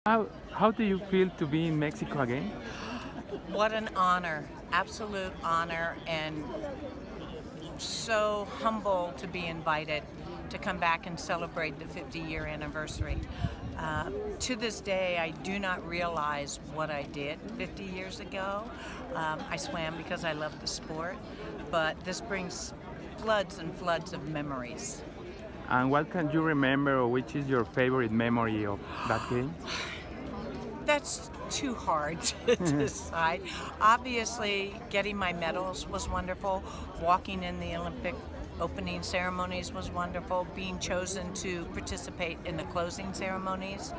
How do you feel to be in Mexico again? What an honor, absolute honor, and so humble to be invited to come back and celebrate the 50-year anniversary. To this day, I do not realize what I did 50 years ago. I swam because I love the sport, but this brings floods and floods of memories. And what can you remember, or which is your favorite memory of that game? That's too hard to decide. Obviously, getting my medals was wonderful. Walking in the Olympic opening ceremonies was wonderful. Being chosen to participate in the closing ceremonies.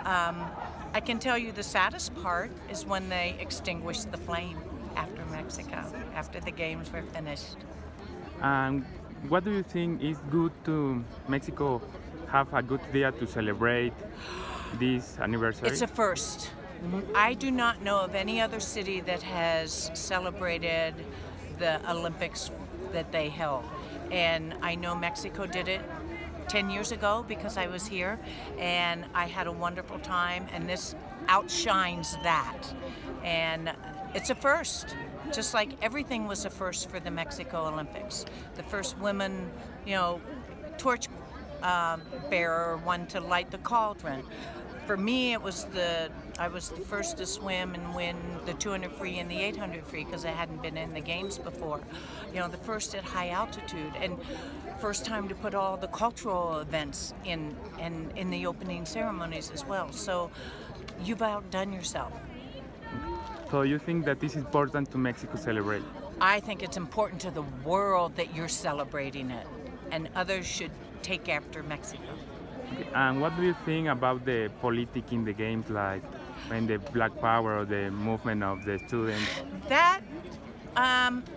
I can tell you the saddest part is when they extinguished the flame after Mexico, after the games were finished. And what do you think is good to Mexico have a good day to celebrate this anniversary? It's a first. I do not know of any other city that has celebrated the Olympics that they held. And I know Mexico did it 10 years ago because I was here, and I had a wonderful time, and this outshines that. And it's a first, just like everything was a first for the Mexico Olympics. The first women, torch bearer, one to light the cauldron. For me, I was the first to swim and win the 200 free and the 800 free because I hadn't been in the games before. The first at high altitude, and first time to put all the cultural events in the opening ceremonies as well. So you've outdone yourself. So you think that this is important to Mexico celebrate? I think it's important to the world that you're celebrating it, and others should take after Mexico. Okay. And what do you think about the politics in the games, like when the Black Power or the movement of the students? That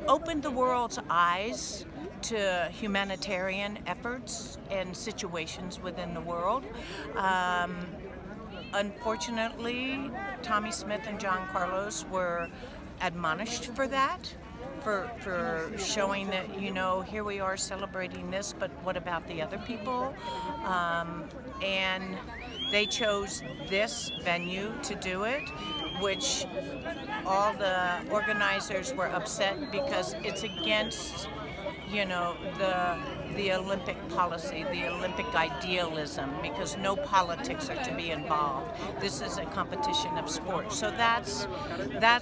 opened the world's eyes to humanitarian efforts and situations within the world. Unfortunately, Tommy Smith and John Carlos were admonished for that, for showing that, here we are celebrating this, but what about the other people? And they chose this venue to do it, which all the organizers were upset because it's against, the Olympic policy, the Olympic idealism, because no politics are to be involved. This is a competition of sport. So that's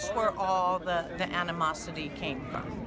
where all the animosity came from.